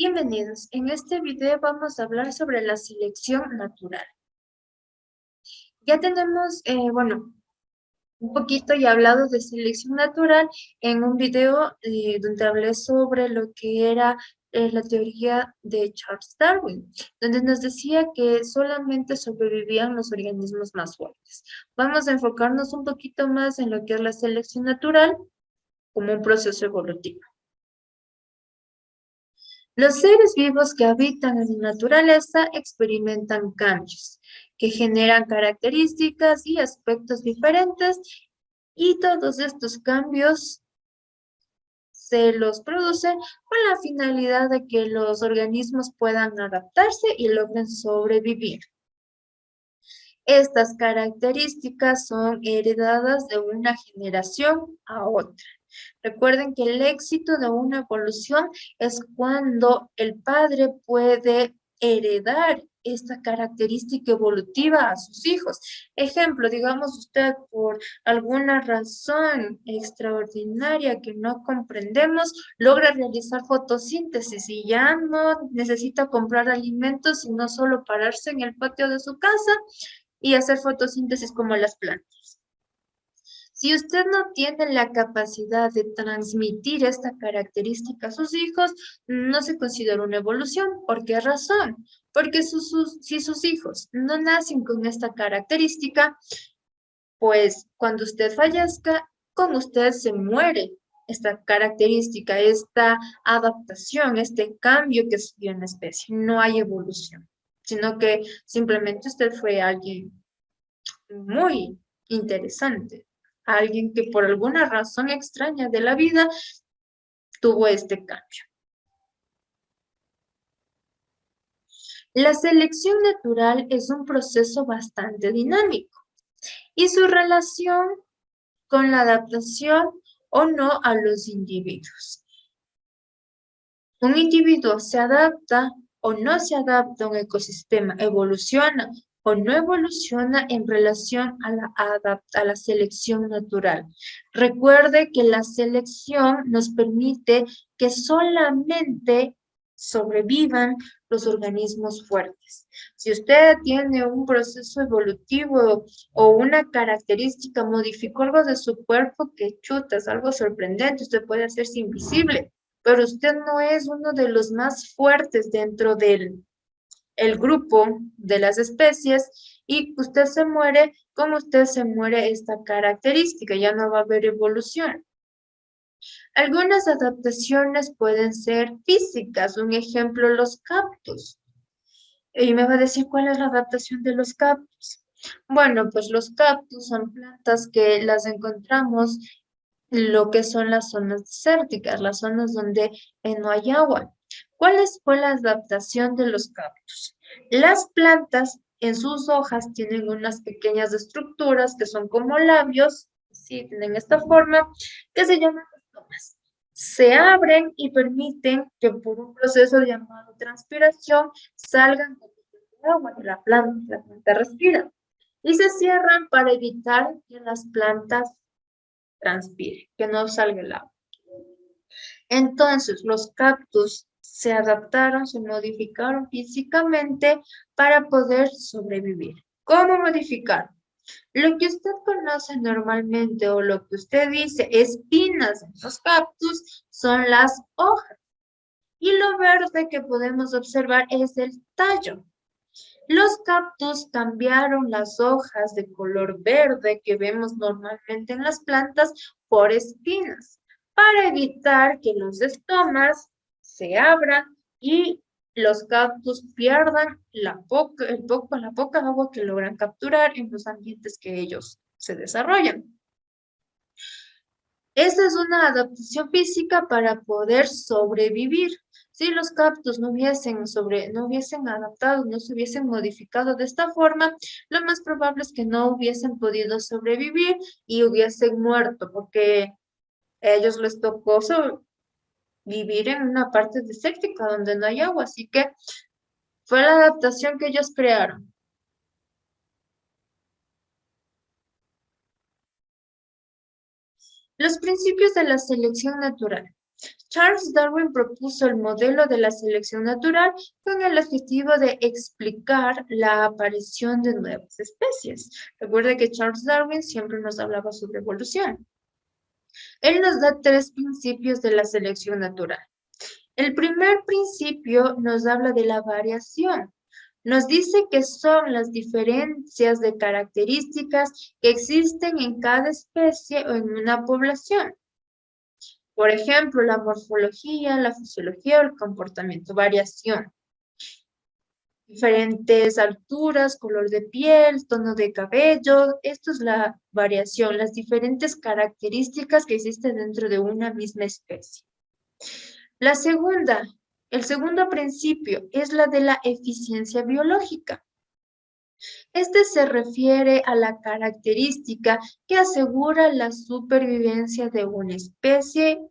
Bienvenidos. En este video vamos a hablar sobre la selección natural. Ya tenemos, un poquito ya hablado de selección natural en un video donde hablé sobre lo que era la teoría de Charles Darwin, donde nos decía que solamente sobrevivían los organismos más fuertes. Vamos a enfocarnos un poquito más en lo que es la selección natural como un proceso evolutivo. Los seres vivos que habitan en la naturaleza experimentan cambios que generan características y aspectos diferentes, y todos estos cambios se los producen con la finalidad de que los organismos puedan adaptarse y logren sobrevivir. Estas características son heredadas de una generación a otra. Recuerden que el éxito de una evolución es cuando el padre puede heredar esta característica evolutiva a sus hijos. Ejemplo, digamos usted por alguna razón extraordinaria que no comprendemos, logra realizar fotosíntesis y ya no necesita comprar alimentos, sino solo pararse en el patio de su casa y hacer fotosíntesis como las plantas. Si usted no tiene la capacidad de transmitir esta característica a sus hijos, no se considera una evolución. ¿Por qué razón? Porque si sus hijos no nacen con esta característica, pues cuando usted fallezca, con usted se muere esta característica, esta adaptación, este cambio que se dio en la especie. No hay evolución, sino que simplemente usted fue alguien muy interesante. Alguien que por alguna razón extraña de la vida tuvo este cambio. La selección natural es un proceso bastante dinámico y su relación con la adaptación o no a los individuos. Un individuo se adapta o no se adapta a un ecosistema, evoluciona o no evoluciona en relación a la selección natural. Recuerde que la selección nos permite que solamente sobrevivan los organismos fuertes. Si usted tiene un proceso evolutivo o una característica, modificó algo de su cuerpo que chuta, es algo sorprendente, usted puede hacerse invisible, pero usted no es uno de los más fuertes dentro del grupo de las especies, y usted se muere, como usted se muere esta característica, ya no va a haber evolución. Algunas adaptaciones pueden ser físicas, un ejemplo, los cactus. Y me va a decir, ¿cuál es la adaptación de los cactus? Bueno, pues los cactus son plantas que las encontramos en lo que son las zonas desérticas, las zonas donde no hay agua. Fue la adaptación de los cactus? Las plantas en sus hojas tienen unas pequeñas estructuras que son como labios, sí, tienen esta forma, que se llaman estomas. Se abren y permiten que por un proceso llamado transpiración salgan gotitas de agua de la planta respira. Y se cierran para evitar que las plantas transpiren, que no salga el agua. Entonces, los cactus se adaptaron, se modificaron físicamente para poder sobrevivir. ¿Cómo modificar? Lo que usted conoce normalmente o lo que usted dice espinas en los cactus son las hojas. Y lo verde que podemos observar es el tallo. Los cactus cambiaron las hojas de color verde que vemos normalmente en las plantas por espinas, para evitar que los estomas se abran y los cactus pierdan la poca agua que logran capturar en los ambientes que ellos se desarrollan. Esta es una adaptación física para poder sobrevivir. Si los cactus no hubiesen adaptado, no se hubiesen modificado de esta forma, lo más probable es que no hubiesen podido sobrevivir y hubiesen muerto, porque a ellos les tocó vivir en una parte desértica donde no hay agua, así que fue la adaptación que ellos crearon. Los principios de la selección natural. Charles Darwin propuso el modelo de la selección natural con el objetivo de explicar la aparición de nuevas especies. Recuerde que Charles Darwin siempre nos hablaba sobre evolución. Él nos da 3 principios de la selección natural. El primer principio nos habla de la variación. Nos dice que son las diferencias de características que existen en cada especie o en una población. Por ejemplo, la morfología, la fisiología o el comportamiento, variación. Diferentes alturas, color de piel, tono de cabello, esto es la variación, las diferentes características que existen dentro de una misma especie. El segundo principio es la de la eficiencia biológica. Este se refiere a la característica que asegura la supervivencia de una especie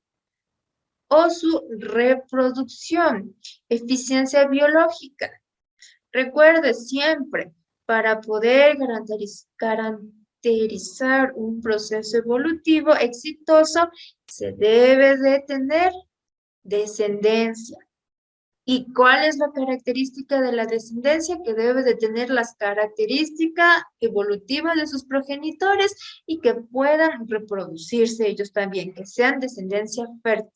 o su reproducción. Eficiencia biológica. Recuerde siempre, para poder garantizar un proceso evolutivo exitoso, se debe de tener descendencia. ¿Y cuál es la característica de la descendencia? Que debe de tener las características evolutivas de sus progenitores y que puedan reproducirse ellos también, que sean descendencia fértil.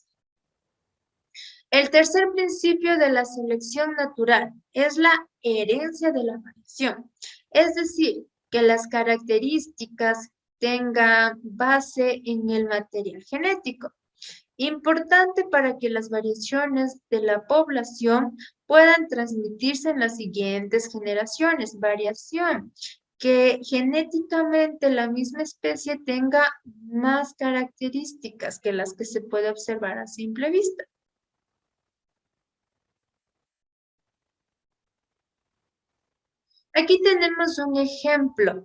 El tercer principio de la selección natural es la herencia de la variación, es decir, que las características tengan base en el material genético. Importante para que las variaciones de la población puedan transmitirse en las siguientes generaciones. Variación, que genéticamente la misma especie tenga más características que las que se puede observar a simple vista. Aquí tenemos un ejemplo.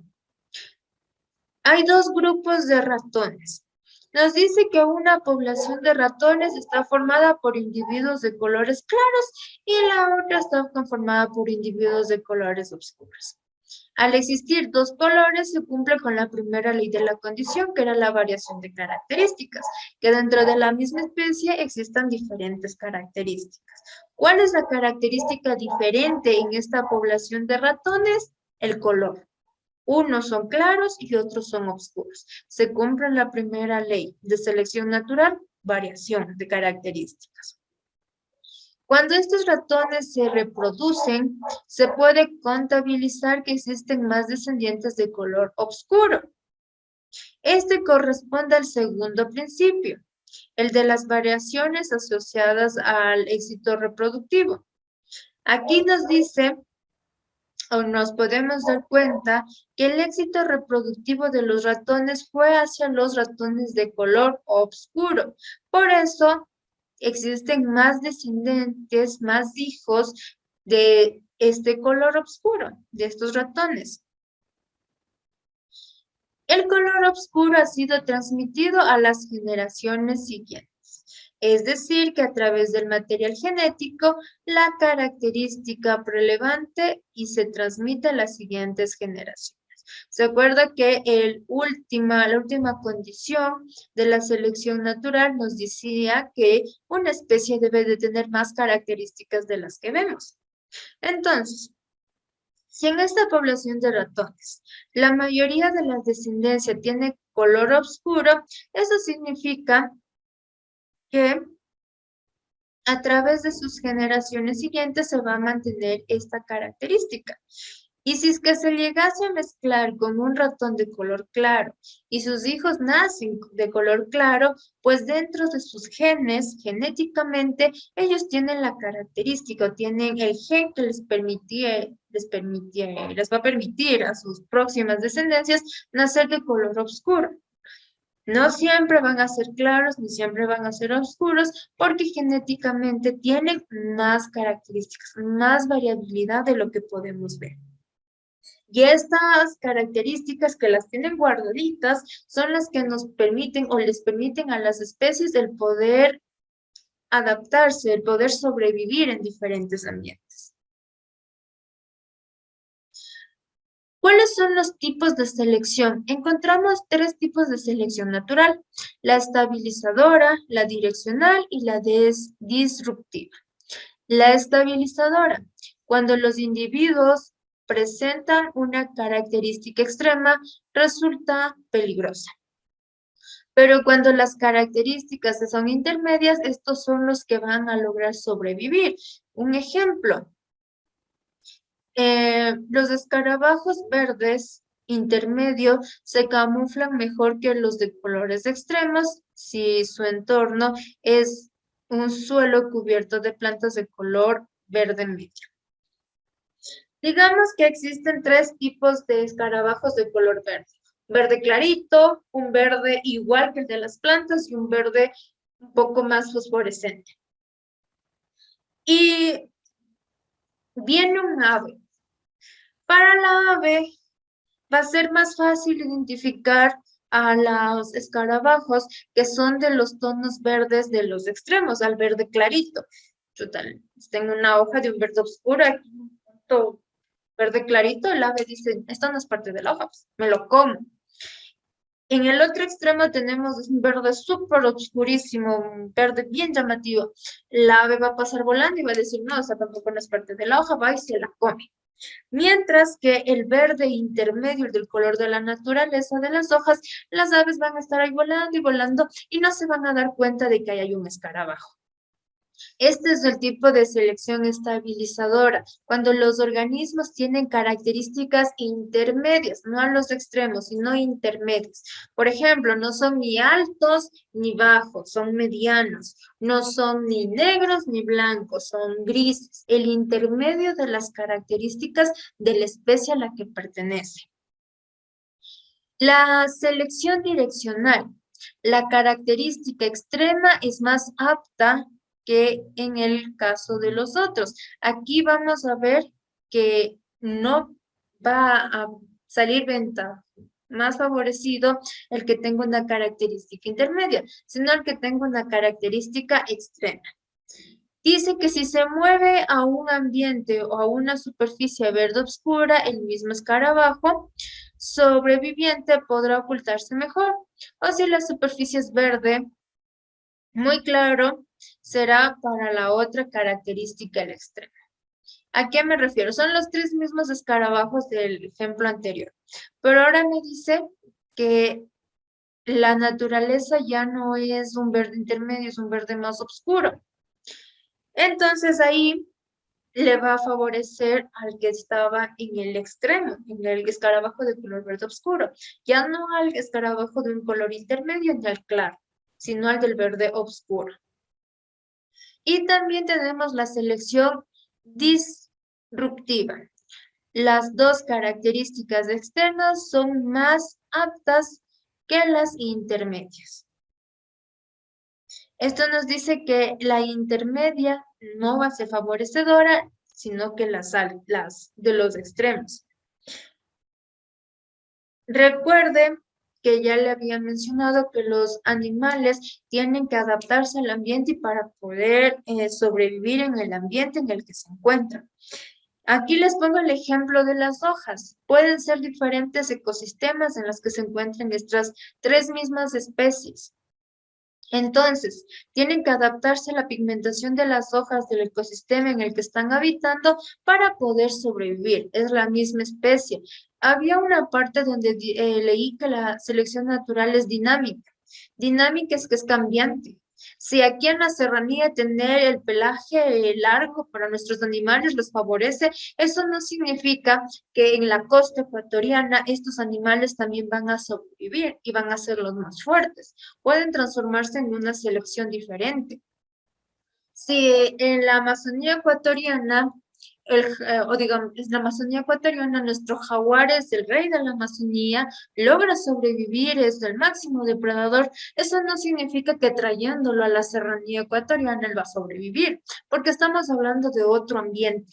Hay 2 grupos de ratones. Nos dice que una población de ratones está formada por individuos de colores claros y la otra está conformada por individuos de colores oscuros. Al existir 2 colores, se cumple con la primera ley de la condición, que era la variación de características, que dentro de la misma especie existan diferentes características. ¿Cuál es la característica diferente en esta población de ratones? El color. Unos son claros y otros son oscuros. Se cumple la primera ley de selección natural, variación de características. Cuando estos ratones se reproducen, se puede contabilizar que existen más descendientes de color oscuro. Este corresponde al segundo principio, el de las variaciones asociadas al éxito reproductivo. Aquí nos dice o nos podemos dar cuenta que el éxito reproductivo de los ratones fue hacia los ratones de color oscuro. Por eso existen más descendientes, más hijos de este color oscuro, de estos ratones. El color oscuro ha sido transmitido a las generaciones siguientes. Es decir, que a través del material genético, la característica relevante y se transmite a las siguientes generaciones. Se acuerda que la última condición de la selección natural nos decía que una especie debe de tener más características de las que vemos. Entonces, si en esta población de ratones la mayoría de la descendencia tiene color oscuro, eso significa que a través de sus generaciones siguientes se va a mantener esta característica. Y si es que se llegase a mezclar con un ratón de color claro y sus hijos nacen de color claro, pues dentro de sus genes, genéticamente, ellos tienen la característica, tienen el gen que les va a permitir a sus próximas descendencias nacer de color oscuro. No siempre van a ser claros ni siempre van a ser oscuros porque genéticamente tienen más características, más variabilidad de lo que podemos ver. Y estas características que las tienen guardaditas son las que nos permiten o les permiten a las especies el poder adaptarse, el poder sobrevivir en diferentes ambientes. ¿Cuáles son los tipos de selección? Encontramos tres tipos de selección natural: la estabilizadora, la direccional y la disruptiva. La estabilizadora, cuando los individuos presentan una característica extrema, resulta peligrosa. Pero cuando las características son intermedias, estos son los que van a lograr sobrevivir. Un ejemplo, los escarabajos verdes intermedio se camuflan mejor que los de colores extremos si su entorno es un suelo cubierto de plantas de color verde medio. Digamos que existen tres tipos de escarabajos de color verde. Verde clarito, un verde igual que el de las plantas y un verde un poco más fosforescente. Y viene un ave. Para la ave va a ser más fácil identificar a los escarabajos que son de los tonos verdes de los extremos, al verde clarito. Yo tengo una hoja de un verde oscuro, aquí un punto verde clarito, el ave dice, esto no es parte de la hoja, pues, me lo como. En el otro extremo tenemos un verde súper oscurísimo, un verde bien llamativo. La ave va a pasar volando y va a decir, no, esa tampoco no es parte de la hoja, va y se la come. Mientras que el verde intermedio, el del color de la naturaleza de las hojas, las aves van a estar ahí volando y no se van a dar cuenta de que ahí hay un escarabajo. Este es el tipo de selección estabilizadora, cuando los organismos tienen características intermedias, no a los extremos, sino intermedios. Por ejemplo, no son ni altos ni bajos, son medianos. No son ni negros ni blancos, son grises, el intermedio de las características de la especie a la que pertenece. La selección direccional. La característica extrema es más apta que en el caso de los otros. Aquí vamos a ver que no va a salir más favorecido el que tenga una característica intermedia, sino el que tenga una característica extrema. Dice que si se mueve a un ambiente o a una superficie verde oscura, el mismo escarabajo sobreviviente podrá ocultarse mejor. O si la superficie es verde muy claro, será para la otra característica el extremo. ¿A qué me refiero? Son los tres mismos escarabajos del ejemplo anterior. Pero ahora me dice que la naturaleza ya no es un verde intermedio, es un verde más oscuro. Entonces ahí le va a favorecer al que estaba en el extremo, en el escarabajo de color verde oscuro. Ya no al escarabajo de un color intermedio ni al claro, sino al del verde oscuro. Y también tenemos la selección disruptiva. Las dos características externas son más aptas que las intermedias. Esto nos dice que la intermedia no va a ser favorecedora, sino que las de los extremos. Recuerde que ya le había mencionado que los animales tienen que adaptarse al ambiente y para poder sobrevivir en el ambiente en el que se encuentran. Aquí les pongo el ejemplo de las hojas. Pueden ser diferentes ecosistemas en los que se encuentran estas tres mismas especies. Entonces, tienen que adaptarse a la pigmentación de las hojas del ecosistema en el que están habitando para poder sobrevivir. Es la misma especie. Había una parte donde leí que la selección natural es dinámica. Dinámica es que es cambiante. Si aquí en la serranía tener el pelaje largo para nuestros animales los favorece, eso no significa que en la costa ecuatoriana estos animales también van a sobrevivir y van a ser los más fuertes. Pueden transformarse en una selección diferente. Si en la Amazonía ecuatoriana, o digamos, en la Amazonía ecuatoriana, nuestro jaguar es el rey de la Amazonía, logra sobrevivir, es el máximo depredador, eso no significa que trayéndolo a la serranía ecuatoriana él va a sobrevivir, porque estamos hablando de otro ambiente.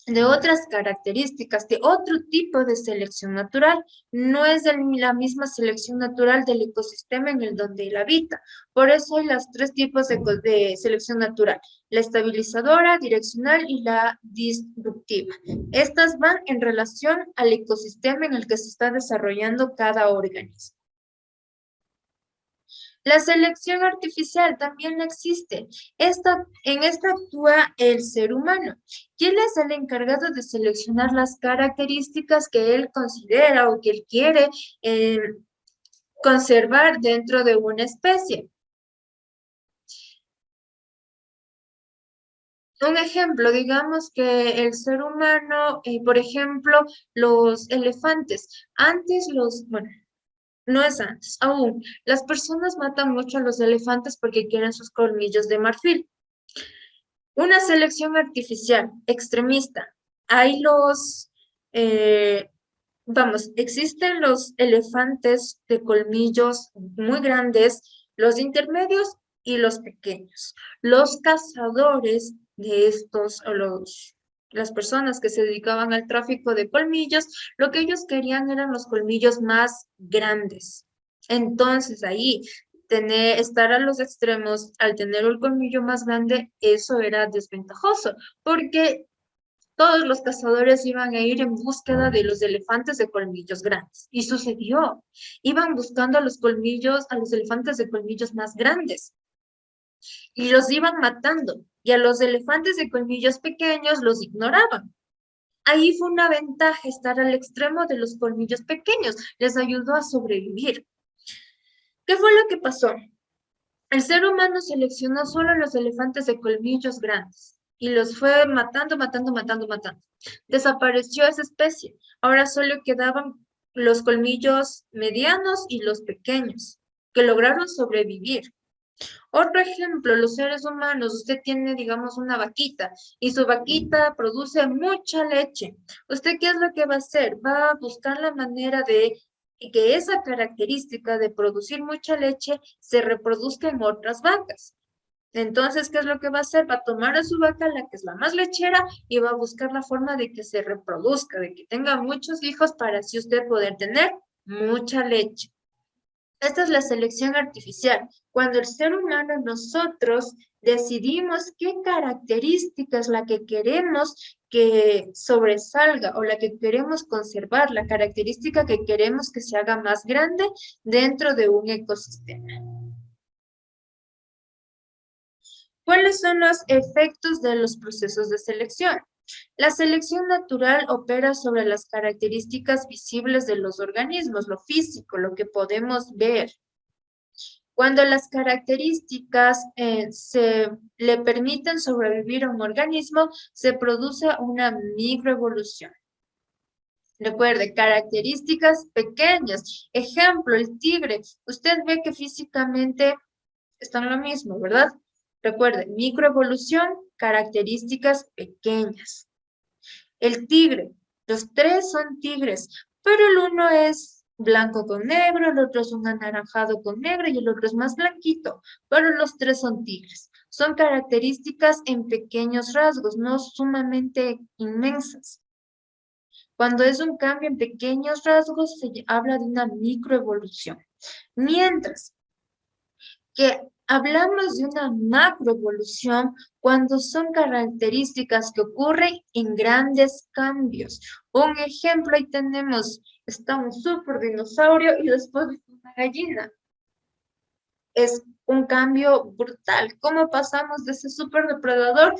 de otras características, de otro tipo de selección natural. No es la misma selección natural del ecosistema en el donde él habita. Por eso hay los tres tipos de selección natural: la estabilizadora, direccional y la disruptiva. Estas van en relación al ecosistema en el que se está desarrollando cada organismo. La selección artificial también existe. En esta actúa el ser humano, quien es el encargado de seleccionar las características que él considera o que él quiere eh, conservar dentro de una especie. Un ejemplo, digamos que el ser humano, por ejemplo, los elefantes. Bueno, no es antes, aún. Las personas matan mucho a los elefantes porque quieren sus colmillos de marfil. Una selección artificial, extremista. Hay existen los elefantes de colmillos muy grandes, los intermedios y los pequeños. Los cazadores de estos, las personas que se dedicaban al tráfico de colmillos, lo que ellos querían eran los colmillos más grandes. Entonces ahí estar a los extremos, al tener el colmillo más grande, eso era desventajoso, porque todos los cazadores iban a ir en búsqueda de los elefantes de colmillos grandes. Y sucedió. Iban buscando a los elefantes de colmillos más grandes. Y los iban matando. Y a los elefantes de colmillos pequeños los ignoraban. Ahí fue una ventaja estar al extremo de los colmillos pequeños. Les ayudó a sobrevivir. ¿Qué fue lo que pasó? El ser humano seleccionó solo los elefantes de colmillos grandes y los fue matando, matando, matando, matando. Desapareció esa especie. Ahora solo quedaban los colmillos medianos y los pequeños, que lograron sobrevivir. Otro ejemplo, los seres humanos, usted tiene, digamos, una vaquita y su vaquita produce mucha leche. ¿Usted qué es lo que va a hacer? Va a buscar la manera de que esa característica de producir mucha leche se reproduzca en otras vacas. Entonces, ¿qué es lo que va a hacer? Va a tomar a su vaca, la que es la más lechera, y va a buscar la forma de que se reproduzca, de que tenga muchos hijos para así usted poder tener mucha leche. Esta es la selección artificial, cuando el ser humano, nosotros, decidimos qué característica es la que queremos que sobresalga o la que queremos conservar, la característica que queremos que se haga más grande dentro de un ecosistema. ¿Cuáles son los efectos de los procesos de selección? La selección natural opera sobre las características visibles de los organismos, lo físico, lo que podemos ver. Cuando las características se le permiten sobrevivir a un organismo, se produce una microevolución. Recuerde, características pequeñas. Ejemplo, el tigre. Usted ve que físicamente están lo mismo, ¿verdad? Recuerde, microevolución, características pequeñas. El tigre, los tres son tigres, pero el uno es blanco con negro, el otro es un anaranjado con negro y el otro es más blanquito, pero los tres son tigres. Son características en pequeños rasgos, no sumamente inmensas. Cuando es un cambio en pequeños rasgos, se habla de una microevolución. Mientras que hablamos de una macroevolución cuando son características que ocurren en grandes cambios. Un ejemplo, ahí tenemos, está un super dinosaurio y después una gallina. Es un cambio brutal. ¿Cómo pasamos de ese super depredador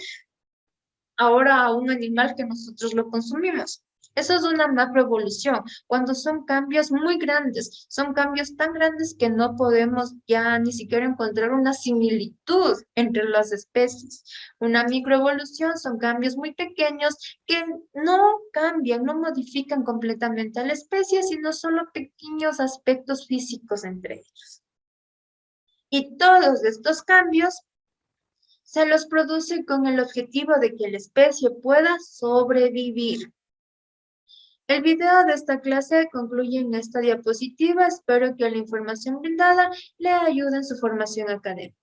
ahora a un animal que nosotros lo consumimos? Eso es una macroevolución, cuando son cambios muy grandes, son cambios tan grandes que no podemos ya ni siquiera encontrar una similitud entre las especies. Una microevolución son cambios muy pequeños que no cambian, no modifican completamente a la especie, sino solo pequeños aspectos físicos entre ellos. Y todos estos cambios se los produce con el objetivo de que la especie pueda sobrevivir. El video de esta clase concluye en esta diapositiva. Espero que la información brindada le ayude en su formación académica.